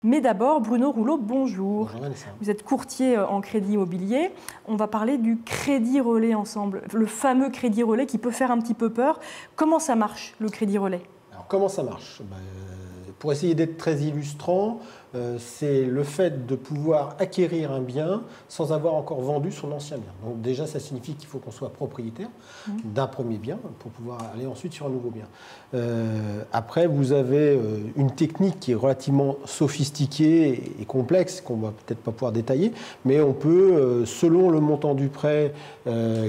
Mais d'abord, Bruno Rouleau, bonjour. Bonjour Vanessa. Vous êtes courtier en crédit immobilier. On va parler du crédit relais ensemble, le fameux crédit relais qui peut faire un petit peu peur. Comment ça marche, le crédit relais? Alors comment ça marche? Pour essayer d'être très illustrant, c'est le fait de pouvoir acquérir un bien sans avoir encore vendu son ancien bien. Donc déjà, ça signifie qu'il faut qu'on soit propriétaire d'un premier bien pour pouvoir aller ensuite sur un nouveau bien. Après, vous avez une technique qui est relativement sophistiquée et complexe, qu'on va peut-être pas pouvoir détailler, mais on peut, selon le montant du prêt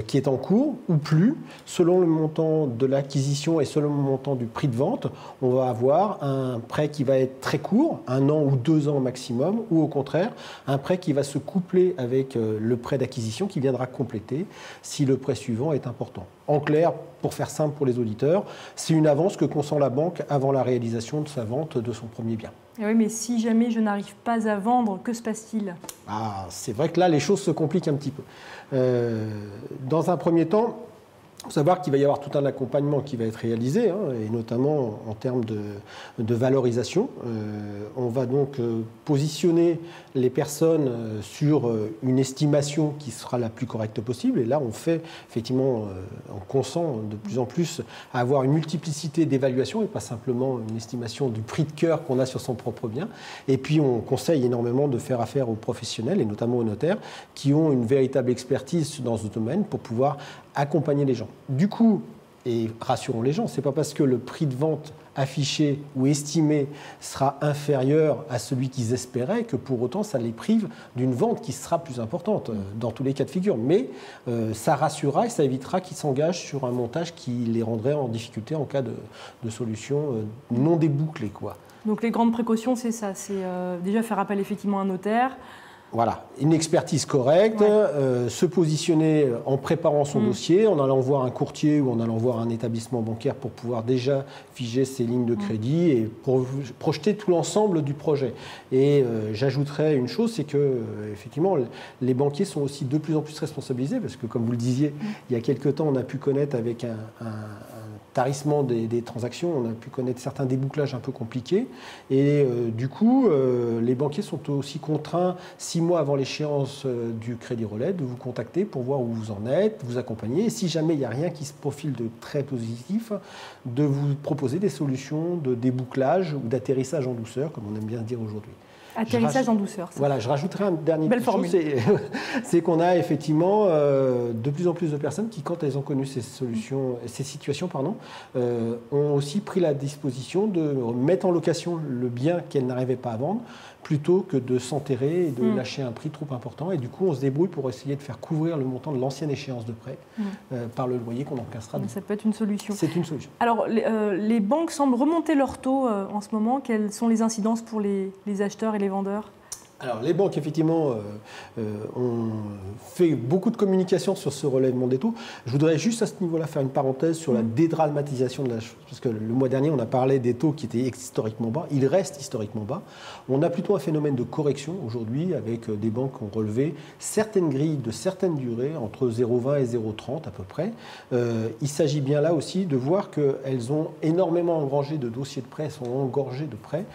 qui est en cours ou plus, selon le montant de l'acquisition et selon le montant du prix de vente, on va avoir un prêt qui va être très court, 1 an ou 2 ans maximum, ou au contraire, un prêt qui va se coupler avec le prêt d'acquisition qui viendra compléter si le prêt suivant est important. En clair, pour faire simple pour les auditeurs, c'est une avance que consent la banque avant la réalisation de sa vente de son premier bien. Et oui, mais si jamais je n'arrive pas à vendre, que se passe-t-il? C'est vrai que là, les choses se compliquent un petit peu. Dans un premier temps, il faut savoir qu'il va y avoir tout un accompagnement qui va être réalisé, et notamment en termes de valorisation. On va donc positionner les personnes sur une estimation qui sera la plus correcte possible. Et là, on fait effectivement, on consent de plus en plus à avoir une multiplicité d'évaluations et pas simplement une estimation du prix de cœur qu'on a sur son propre bien. Et puis, on conseille énormément de faire affaire aux professionnels et notamment aux notaires qui ont une véritable expertise dans ce domaine pour pouvoir accompagner les gens. Du coup, et rassurons les gens, ce n'est pas parce que le prix de vente affiché ou estimé sera inférieur à celui qu'ils espéraient que pour autant ça les prive d'une vente qui sera plus importante dans tous les cas de figure. Mais ça rassurera et ça évitera qu'ils s'engagent sur un montage qui les rendrait en difficulté en cas de solution non débouclée, quoi. Donc les grandes précautions, c'est ça, c'est déjà faire appel effectivement à un notaire. Voilà, une expertise correcte, se positionner en préparant son dossier, en allant voir un courtier ou en allant voir un établissement bancaire pour pouvoir déjà figer ses lignes de crédit et pour projeter tout l'ensemble du projet. Et j'ajouterais une chose, c'est que effectivement, les banquiers sont aussi de plus en plus responsabilisés parce que, comme vous le disiez, il y a quelque temps, on a pu connaître avec un tarissement des transactions, on a pu connaître certains débouclages un peu compliqués. Et du coup, les banquiers sont aussi contraints, 6 mois avant l'échéance du crédit relais, de vous contacter pour voir où vous en êtes, vous accompagner. Et si jamais il n'y a rien qui se profile de très positif, de vous proposer des solutions de débouclage ou d'atterrissage en douceur, comme on aime bien dire aujourd'hui. Atterrissage en douceur. Ça. Voilà, je rajouterai un dernier chose, c'est qu'on a effectivement de plus en plus de personnes qui, quand elles ont connu ces situations, ont aussi pris la disposition de mettre en location le bien qu'elles n'arrivaient pas à vendre, plutôt que de s'enterrer et de lâcher un prix trop important. Et du coup, on se débrouille pour essayer de faire couvrir le montant de l'ancienne échéance de prêt par le loyer qu'on encaissera. Ça peut être une solution. C'est une solution. Alors, les banques semblent remonter leurs taux en ce moment. Quelles sont les incidences pour les acheteurs et les vendeurs? Alors, les banques, effectivement, ont fait beaucoup de communication sur ce relèvement des taux. Je voudrais juste à ce niveau-là faire une parenthèse sur la dédramatisation de la chose. Parce que le mois dernier, on a parlé des taux qui étaient historiquement bas. Ils restent historiquement bas. On a plutôt un phénomène de correction aujourd'hui avec des banques qui ont relevé certaines grilles de certaines durées, entre 0,20 et 0,30 à peu près. Il s'agit bien là aussi de voir qu'elles ont énormément engrangé de dossiers de prêt, elles sont engorgées de prêts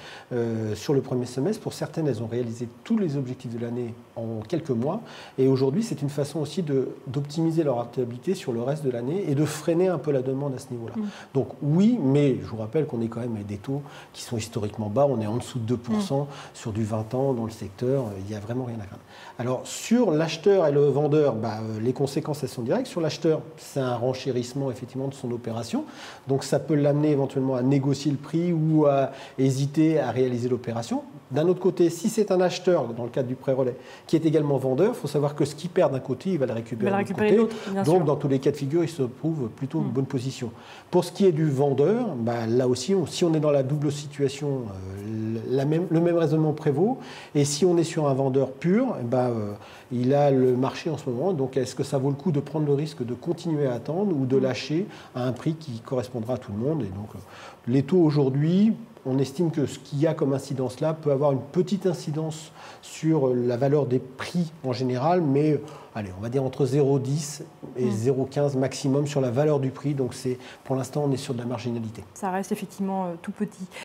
sur le premier semestre. Pour certaines, elles ont réalisé tous les objectifs de l'année en quelques mois. Et aujourd'hui, c'est une façon aussi d'optimiser leur rentabilité sur le reste de l'année et de freiner un peu la demande à ce niveau-là. Donc oui, mais je vous rappelle qu'on est quand même avec des taux qui sont historiquement bas. On est en dessous de 2% sur du 20 ans dans le secteur. Il n'y a vraiment rien à craindre. Alors, sur l'acheteur et le vendeur, les conséquences, elles sont directes. Sur l'acheteur, c'est un renchérissement effectivement de son opération. Donc, ça peut l'amener éventuellement à négocier le prix ou à hésiter à réaliser l'opération. D'un autre côté, si c'est un acheteur, dans le cadre du prêt relais, qui est également vendeur, il faut savoir que ce qu'il perd d'un côté, il va le récupérer de l'autre côté. Donc, dans tous les cas de figure, il se trouve plutôt une bonne position. Pour ce qui est du vendeur, là aussi, si on est dans la double situation, le même raisonnement prévaut. Et si on est sur un vendeur pur, il a le marché en ce moment. Donc, est-ce que ça vaut le coup de prendre le risque de continuer à attendre ou de lâcher à un prix qui correspondra à tout le monde? Et donc, les taux aujourd'hui, on estime que ce qu'il y a comme incidence là peut avoir une petite incidence sur la valeur des prix en général, mais allez, on va dire entre 0,10 et 0,15 maximum sur la valeur du prix. Donc pour l'instant, on est sur de la marginalité. Ça reste effectivement tout petit.